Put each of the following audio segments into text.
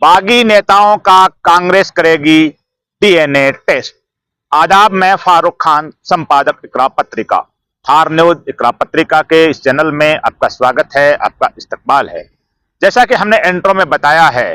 बागी नेताओं का कांग्रेस करेगी डीएनए टेस्ट। आदाब, मैं फारूक खान, संपादक इकरा पत्रिका। थार न्यूज इकरा पत्रिका के इस चैनल में आपका स्वागत है, आपका इस्तकबाल है। जैसा कि हमने इंट्रो में बताया है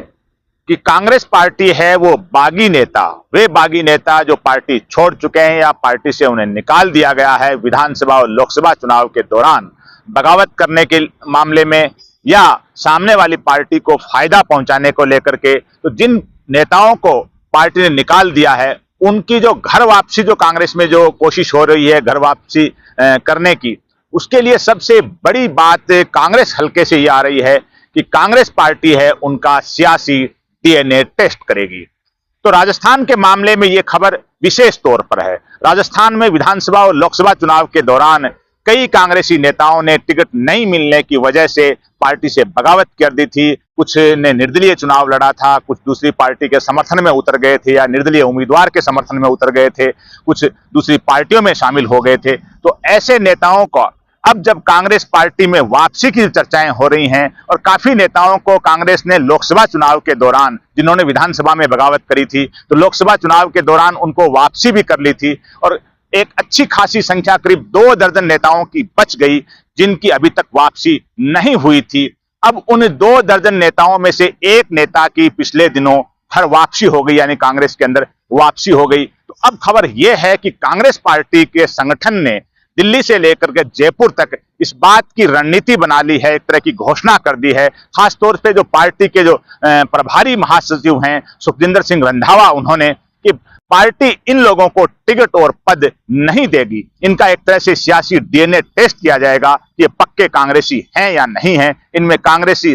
कि कांग्रेस पार्टी है वो बागी नेता, वे बागी नेता जो पार्टी छोड़ चुके हैं या पार्टी से उन्हें निकाल दिया गया है विधानसभा और लोकसभा चुनाव के दौरान बगावत करने के मामले में या सामने वाली पार्टी को फायदा पहुंचाने को लेकर के। तो जिन नेताओं को पार्टी ने निकाल दिया है उनकी जो घर वापसी, जो कांग्रेस में जो कोशिश हो रही है घर वापसी करने की, उसके लिए सबसे बड़ी बात कांग्रेस हलके से ये आ रही है कि कांग्रेस पार्टी है उनका सियासी डीएनए टेस्ट करेगी। तो राजस्थान के मामले में यह खबर विशेष तौर पर है। राजस्थान में विधानसभा और लोकसभा चुनाव के दौरान कई कांग्रेसी नेताओं ने टिकट नहीं मिलने की वजह से पार्टी से बगावत कर दी थी। कुछ ने निर्दलीय चुनाव लड़ा था, कुछ दूसरी पार्टी के समर्थन में उतर गए थे या निर्दलीय उम्मीदवार के समर्थन में उतर गए थे, कुछ दूसरी पार्टियों में शामिल हो गए थे। तो ऐसे नेताओं को अब जब कांग्रेस पार्टी में वापसी की चर्चाएं हो रही हैं और काफी नेताओं को कांग्रेस ने लोकसभा चुनाव के दौरान, जिन्होंने विधानसभा में बगावत करी थी, तो लोकसभा चुनाव के दौरान उनको वापसी भी कर ली थी और एक अच्छी खासी संख्या, करीब 2 दर्जन नेताओं की बच गई जिनकी अभी तक वापसी नहीं हुई थी। अब उन 2 दर्जन नेताओं में से एक नेता की पिछले दिनों घर वापसी हो गई, यानी कांग्रेस के अंदर वापसी हो गई। तो अब खबर यह है कि कांग्रेस पार्टी के संगठन ने दिल्ली से लेकर के जयपुर तक इस बात की रणनीति बना ली है, एक तरह की घोषणा कर दी है। खासतौर पे जो पार्टी के जो प्रभारी महासचिव हैं सुखजिंदर सिंह रंधावा, उन्होंने कि पार्टी इन लोगों को टिकट और पद नहीं देगी, इनका एक तरह से सियासी डीएनए टेस्ट किया जाएगा कि ये पक्के कांग्रेसी हैं या नहीं हैं, इनमें कांग्रेसी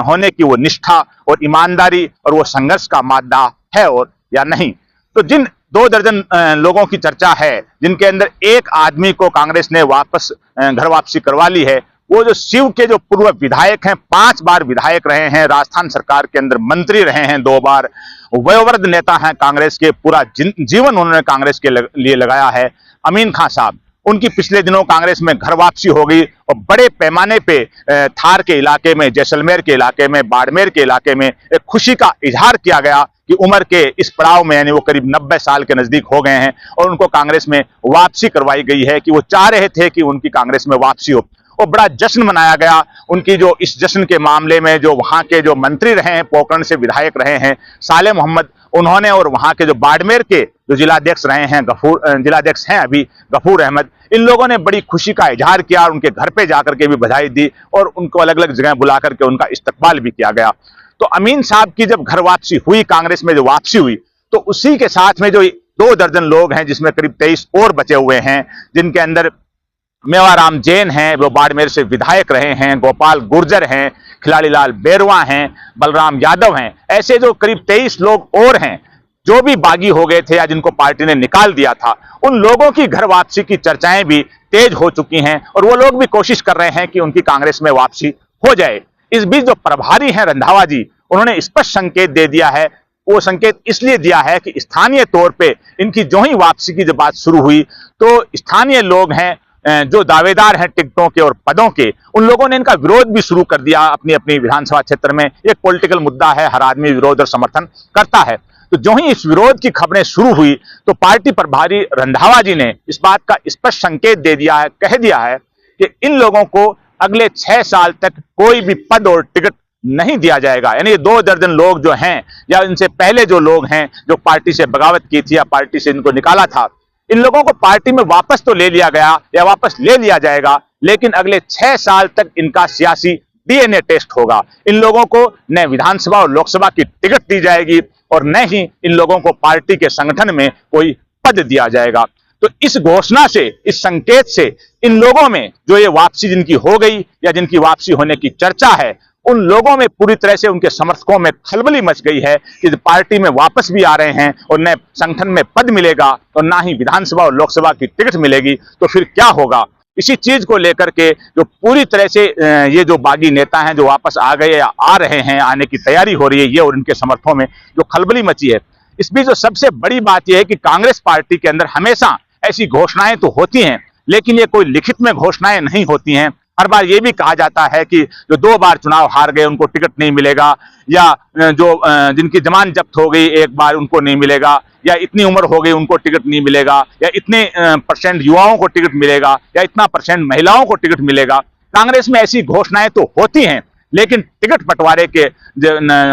होने की वो निष्ठा और ईमानदारी और वो संघर्ष का मादा है और या नहीं। तो जिन 2 दर्जन लोगों की चर्चा है, जिनके अंदर एक आदमी को कांग्रेस ने वापस घर वापसी करवा ली है, वो जो शिव के जो पूर्व विधायक हैं, 5 बार विधायक रहे हैं, राजस्थान सरकार के अंदर मंत्री रहे हैं 2 बार, वयोवृद्ध नेता हैं कांग्रेस के, पूरा जीवन उन्होंने कांग्रेस के लिए लगाया है, अमीन खान साहब, उनकी पिछले दिनों कांग्रेस में घर वापसी हो गई और बड़े पैमाने पे थार के इलाके में, जैसलमेर के इलाके में, बाड़मेर के इलाके में एक खुशी का इजहार किया गया कि उम्र के इस पड़ाव में, यानी वो करीब 90 साल के नजदीक हो गए हैं और उनको कांग्रेस में वापसी करवाई गई है कि वो चाह रहे थे कि उनकी कांग्रेस में वापसी हो और बड़ा जश्न मनाया गया। उनकी जो इस जश्न के मामले में जो वहां के जो मंत्री रहे हैं, पोखरण से विधायक रहे हैं साले मोहम्मद, उन्होंने, और वहां के जो बाड़मेर के जो जिलाध्यक्ष रहे हैं, जिलाध्यक्ष हैं अभी गफूर अहमद, इन लोगों ने बड़ी खुशी का इजहार किया और उनके घर पे जाकर के भी बधाई दी और उनको अलग अलग जगह बुला करके उनका इस्तकबाल भी किया गया। तो अमीन साहब की जब घर वापसी हुई, कांग्रेस में जो वापसी हुई, तो उसी के साथ में जो 2 दर्जन लोग हैं, जिसमें करीब 23 और बचे हुए हैं, जिनके अंदर मेवाराम जैन हैं, वो बाड़मेर से विधायक रहे हैं, गोपाल गुर्जर हैं, खिलाड़ी लाल बेरवा हैं, बलराम यादव हैं, ऐसे जो करीब 23 लोग और हैं जो भी बागी हो गए थे या जिनको पार्टी ने निकाल दिया था, उन लोगों की घर वापसी की चर्चाएं भी तेज हो चुकी हैं और वो लोग भी कोशिश कर रहे हैं कि उनकी कांग्रेस में वापसी हो जाए। इस बीच जो प्रभारी हैं रंधावा जी, उन्होंने स्पष्ट संकेत दे दिया है। वो संकेत इसलिए दिया है कि स्थानीय तौर पे इनकी जो ही वापसी की जब बात शुरू हुई तो स्थानीय लोग हैं जो दावेदार हैं टिकटों के और पदों के, उन लोगों ने इनका विरोध भी शुरू कर दिया अपनी अपनी विधानसभा क्षेत्र में। एक पॉलिटिकल मुद्दा है, हर आदमी विरोध और समर्थन करता है। तो जो ही इस विरोध की खबरें शुरू हुई तो पार्टी प्रभारी रंधावा जी ने इस बात का स्पष्ट संकेत दे दिया है, कह दिया है कि इन लोगों को अगले 6 साल तक कोई भी पद और टिकट नहीं दिया जाएगा। यानी 2 दर्जन लोग जो हैं या इनसे पहले जो लोग हैं जो पार्टी से बगावत की थी या पार्टी से इनको निकाला था, इन लोगों को पार्टी में वापस तो ले लिया गया या वापस ले लिया जाएगा, लेकिन अगले 6 साल तक इनका सियासी डीएनए टेस्ट होगा। इन लोगों को न विधानसभा और लोकसभा की टिकट दी जाएगी और न ही इन लोगों को पार्टी के संगठन में कोई पद दिया जाएगा। तो इस घोषणा से, इस संकेत से इन लोगों में जो ये वापसी जिनकी हो गई या जिनकी वापसी होने की चर्चा है, उन लोगों में पूरी तरह से, उनके समर्थकों में खलबली मच गई है कि पार्टी में वापस भी आ रहे हैं और न संगठन में पद मिलेगा और ना ही विधानसभा और लोकसभा की टिकट मिलेगी, तो फिर क्या होगा। इसी चीज को लेकर के जो पूरी तरह से ये जो बागी नेता हैं जो वापस आ गए या आ रहे हैं, आने की तैयारी हो रही है, ये और इनके समर्थकों में जो खलबली मची है। इस बीच जो सबसे बड़ी बात यह है कि कांग्रेस पार्टी के अंदर हमेशा ऐसी घोषणाएं तो होती हैं, लेकिन ये कोई लिखित में घोषणाएं नहीं होती हैं। हर बार ये भी कहा जाता है कि जो 2 बार चुनाव हार गए उनको टिकट नहीं मिलेगा, या जिनकी जमानत जब्त हो गई एक बार उनको नहीं मिलेगा, या इतनी उम्र हो गई उनको टिकट नहीं मिलेगा, या इतने परसेंट युवाओं को टिकट मिलेगा, या इतना परसेंट महिलाओं को टिकट मिलेगा। कांग्रेस में ऐसी घोषणाएं तो होती हैं, लेकिन टिकट बंटवारे के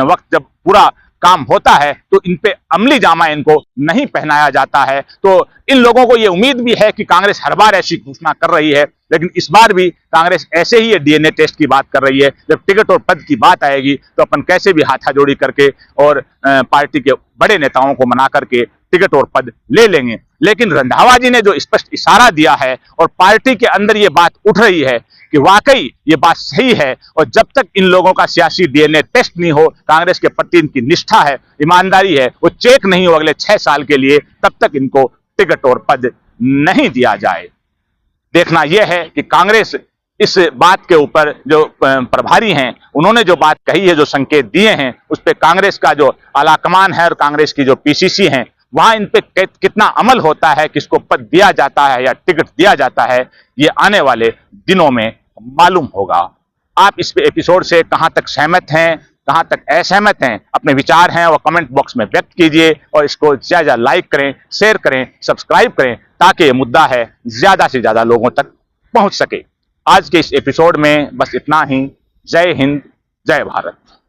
वक्त जब पूरा काम होता है तो इन पे अमली जामा इनको नहीं पहनाया जाता है। तो इन लोगों को ये उम्मीद भी है कि कांग्रेस हर बार ऐसी घोषणा कर रही है, लेकिन इस बार भी कांग्रेस ऐसे ही ये डीएनए टेस्ट की बात कर रही है। जब टिकट और पद की बात आएगी तो अपन कैसे भी हाथाजोड़ी करके और पार्टी के बड़े नेताओं को मना करके टिकट और पद ले लेंगे। लेकिन रंधावा जी ने जो स्पष्ट इशारा दिया है और पार्टी के अंदर ये बात उठ रही है कि वाकई ये बात सही है, और जब तक इन लोगों का सियासी डीएनए टेस्ट नहीं हो, कांग्रेस के प्रति इनकी निष्ठा है, ईमानदारी है, वो चेक नहीं हो अगले 6 साल के लिए, तब तक इनको टिकट और पद नहीं दिया जाए। देखना यह है कि कांग्रेस इस बात के ऊपर जो प्रभारी हैं उन्होंने जो बात कही है, जो संकेत दिए हैं, उस पर कांग्रेस का जो आलाकमान है और कांग्रेस की जो पीसीसी हैं वहां इन पे कितना अमल होता है, किसको पद दिया जाता है या टिकट दिया जाता है, ये आने वाले दिनों में मालूम होगा। आप इस एपिसोड से कहां तक सहमत हैं, कहां तक असहमत हैं, अपने विचार हैं वो कमेंट बॉक्स में व्यक्त कीजिए, और इसको ज्यादा लाइक करें, शेयर करें, सब्सक्राइब करें, ताकि ये मुद्दा है ज्यादा से ज्यादा लोगों तक पहुंच सके। आज के इस एपिसोड में बस इतना ही। जय हिंद, जय भारत।